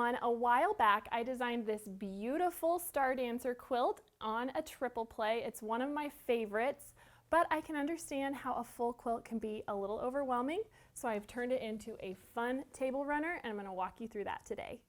everyone. A while back, I designed this beautiful Star Dancer quilt on a triple play. It's one of my favorites, but I can understand how a full quilt can be a little overwhelming. So I've turned it into a fun table runner, and I'm going to walk you through that today.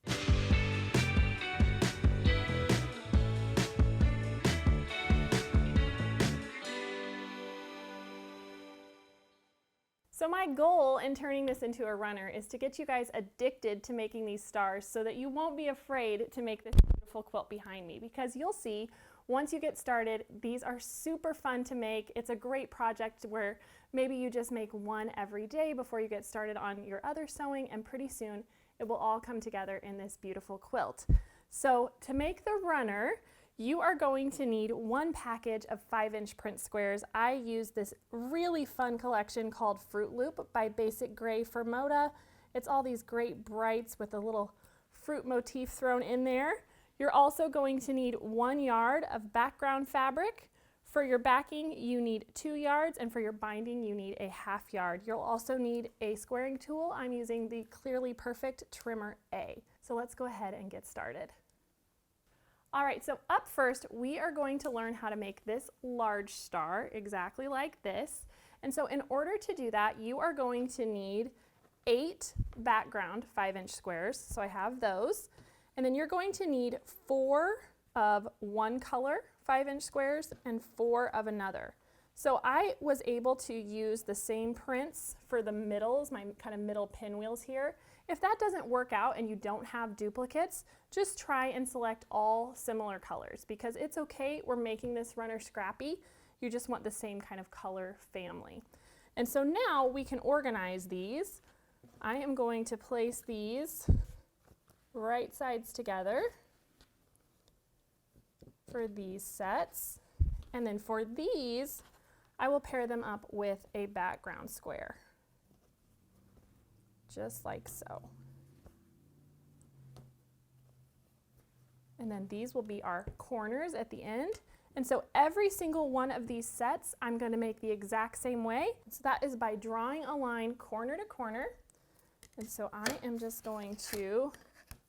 So my goal in turning this into a runner is to get you guys addicted to making these stars so that you won't be afraid to make this beautiful quilt behind me, because you'll see once you get started, these are super fun to make. It's a great project where maybe you just make one every day before you get started on your other sewing, and pretty soon it will all come together in this beautiful quilt. So to make the runner, you are going to need one package of 5-inch print squares. I use this really fun collection called Fruit Loop by Basic Gray for Moda. It's all these great brights with a little fruit motif thrown in there. You're also going to need 1 yard of background fabric. For your backing, you need 2 yards, and for your binding, you need a 1/2 yard. You'll also need a squaring tool. I'm using the Clearly Perfect Trimmer A. So let's go ahead and get started. All right, so up first, we are going to learn how to make this large star exactly like this. And so in order to do that, you are going to need 8 background 5-inch squares. So I have those. And then you're going to need 4 of one color 5-inch squares and 4 of another. So I was able to use the same prints for the middles, my kind of middle pinwheels here. If that doesn't work out and you don't have duplicates, just try and select all similar colors, because it's okay. We're making this runner scrappy. You just want the same kind of color family. And so now we can organize these. I am going to place these right sides together for these sets. And then for these, I will pair them up with a background square, just like so. And then these will be our corners at the end. And so every single one of these sets, I'm going to make the exact same way. So that is by drawing a line corner to corner. And so I am just going to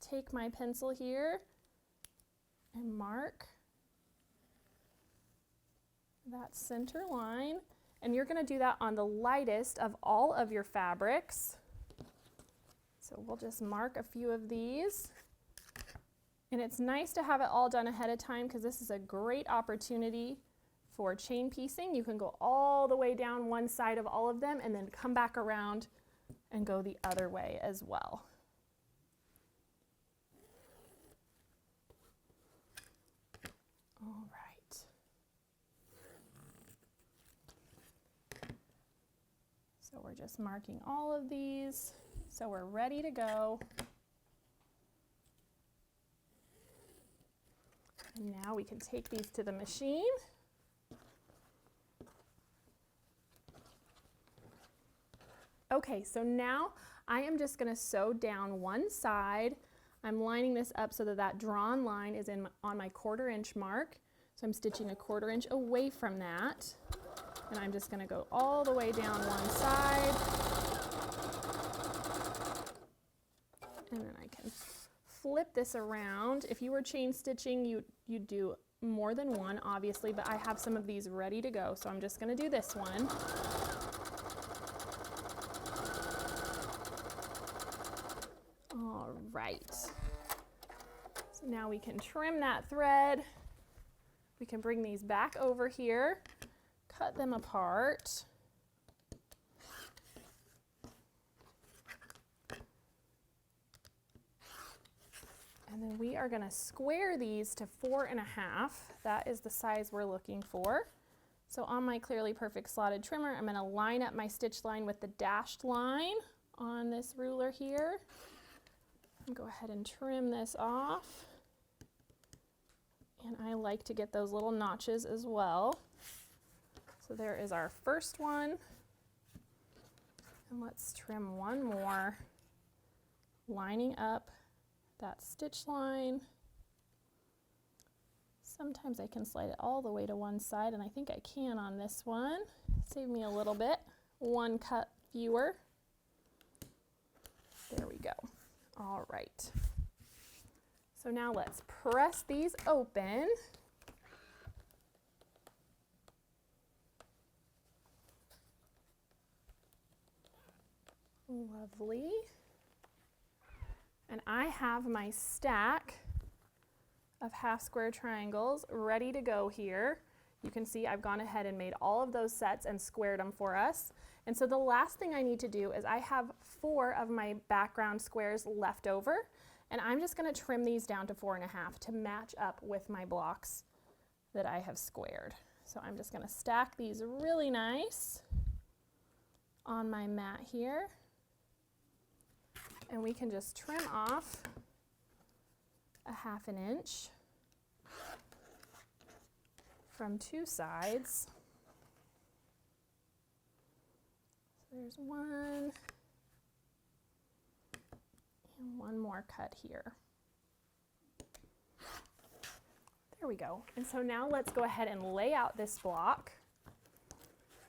take my pencil here and mark that center line, and you're going to do that on the lightest of all of your fabrics. So we'll just mark a few of these, and it's nice to have it all done ahead of time, because this is a great opportunity for chain piecing. You can go all the way down one side of all of them and then come back around and go the other way as well. All right. So we're just marking all of these, so we're ready to go. And now we can take these to the machine. Okay, so now I am just going to sew down one side. I'm lining this up so that that drawn line is on my 1/4 inch mark. So I'm stitching a 1/4 inch away from that. And I'm just going to go all the way down one side. And then I can flip this around. If you were chain stitching, you'd do more than one, obviously, but I have some of these ready to go. So I'm just going to do this one. All right. So now we can trim that thread. We can bring these back over here. Cut them apart. And then we are going to square these to 4.5. That is the size we're looking for. So on my Clearly Perfect slotted trimmer, I'm going to line up my stitch line with the dashed line on this ruler here. And go ahead and trim this off. And I like to get those little notches as well. So there is our first one, and let's trim one more, lining up that stitch line. Sometimes I can slide it all the way to one side, and I think I can on this one. Save me a little bit, one cut fewer. There we go. All right. So now let's press these open. Lovely. And I have my stack of half square triangles ready to go here. You can see I've gone ahead and made all of those sets and squared them for us. And so the last thing I need to do is I have 4 of my background squares left over, and I'm just going to trim these down to 4.5 to match up with my blocks that I have squared. So I'm just going to stack these really nice on my mat here. And we can just trim off a 1/2 inch from 2 sides. So there's 1 and 1 more cut here. There we go. And so now let's go ahead and lay out this block.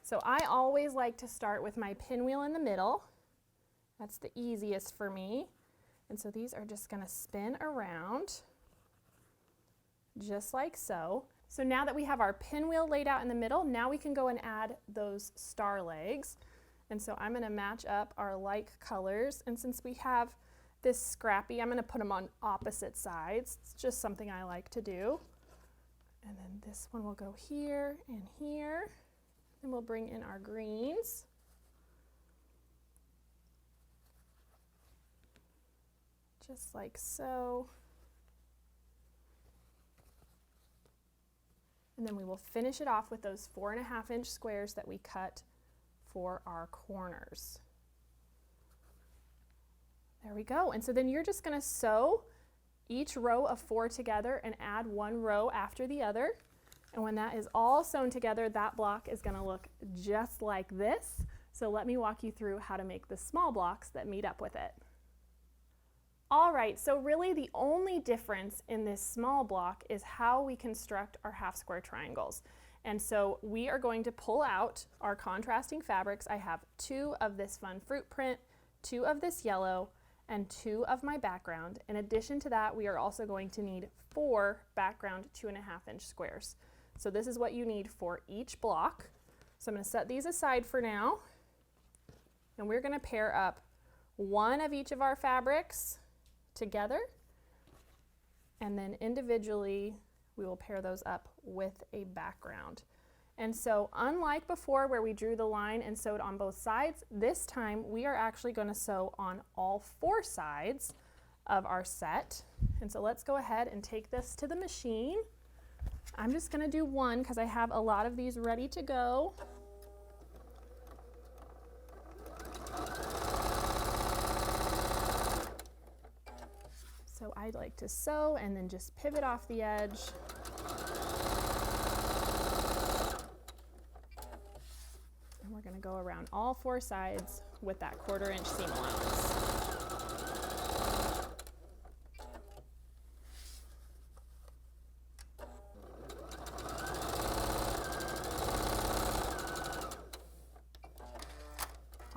So I always like to start with my pinwheel in the middle. That's the easiest for me. And so these are just going to spin around just like so. So now that we have our pinwheel laid out in the middle, now we can go and add those star legs. And so I'm going to match up our like colors. And since we have this scrappy, I'm going to put them on opposite sides. It's just something I like to do. And then this one will go here and here. And we'll bring in our greens. Just like so. And then we will finish it off with those 4.5 inch squares that we cut for our corners. There we go. And so then you're just going to sew each row of 4 together and add 1 row after the other. And when that is all sewn together, that block is going to look just like this. So let me walk you through how to make the small blocks that meet up with it. All right, so really the only difference in this small block is how we construct our half square triangles. And so we are going to pull out our contrasting fabrics. I have 2 of this fun fruit print, 2 of this yellow, and 2 of my background. In addition to that, we are also going to need 4 background 2.5 inch squares. So this is what you need for each block. So I'm going to set these aside for now. And we're going to pair up 1 of each of our fabrics together, and then individually we will pair those up with a background. And so unlike before where we drew the line and sewed on both sides, this time we are actually going to sew on all 4 sides of our set. And so let's go ahead and take this to the machine. I'm just going to do 1 because I have a lot of these ready to go. So I'd like to sew and then just pivot off the edge. And we're going to go around all 4 sides with that 1/4 inch seam allowance.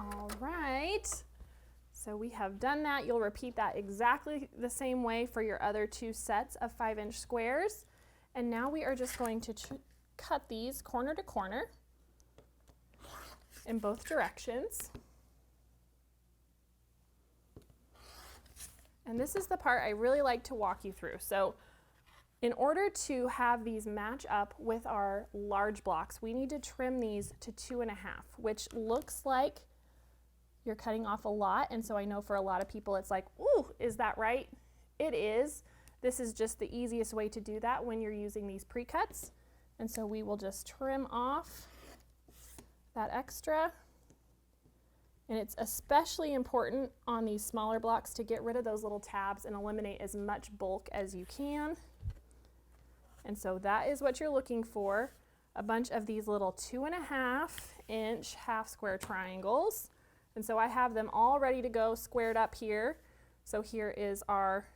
All right. So we have done that. You'll repeat that exactly the same way for your other 2 sets of 5 inch squares. And now we are just going to cut these corner to corner in both directions. And this is the part I really like to walk you through. So in order to have these match up with our large blocks, we need to trim these to 2.5, which looks like you're cutting off a lot. And so I know for a lot of people it's like, ooh, is that right? It is. This is just the easiest way to do that when you're using these pre-cuts. And so we will just trim off that extra. And it's especially important on these smaller blocks to get rid of those little tabs and eliminate as much bulk as you can. And so that is what you're looking for, a bunch of these little 2.5 inch half square triangles. And so I have them all ready to go squared up here. So here is our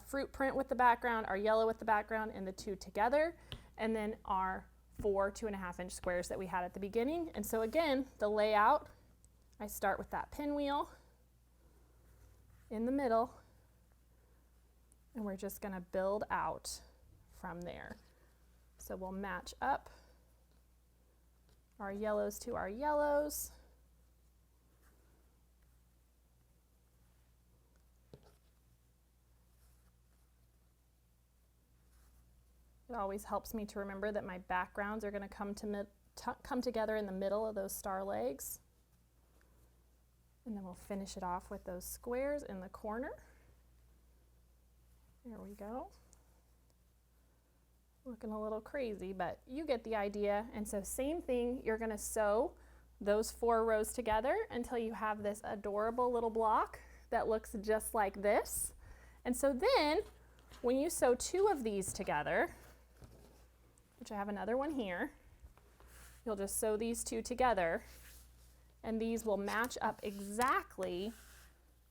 fruit print with the background, our yellow with the background, and the 2 together, and then our 4 2.5 inch squares that we had at the beginning. And so again, the layout, I start with that pinwheel in the middle, And we're just gonna build out from there. So we'll match up our yellows to our yellows. It always helps me to remember that my backgrounds are going to come together in the middle of those star legs. And then we'll finish it off with those squares in the corner. There we go. Looking a little crazy, but you get the idea. And so same thing, you're going to sew those 4 rows together until you have this adorable little block that looks just like this. And so then when you sew 2 of these together, which I have another one here, you'll just sew these 2 together, and these will match up exactly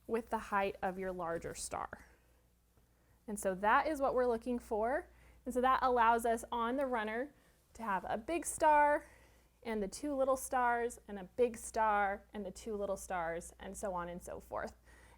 with the height of your larger star. And so that is what we're looking for. And so that allows us on the runner to have a big star and the 2 little stars and a big star and the 2 little stars, and so on and so forth.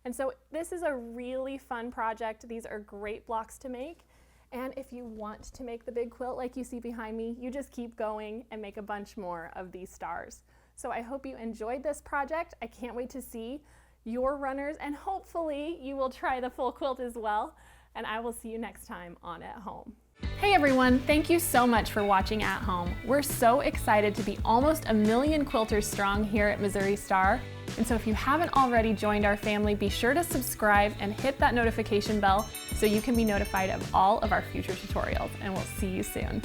And so this is a really fun project. These are great blocks to make. And if you want to make the big quilt like you see behind me, you just keep going and make a bunch more of these stars. So I hope you enjoyed this project. I can't wait to see your runners, and hopefully you will try the full quilt as well. And I will see you next time on At Home. Hey everyone, thank you so much for watching At Home. We're so excited to be almost 1 million quilters strong here at Missouri Star. And so if you haven't already joined our family, be sure to subscribe and hit that notification bell so you can be notified of all of our future tutorials. And we'll see you soon.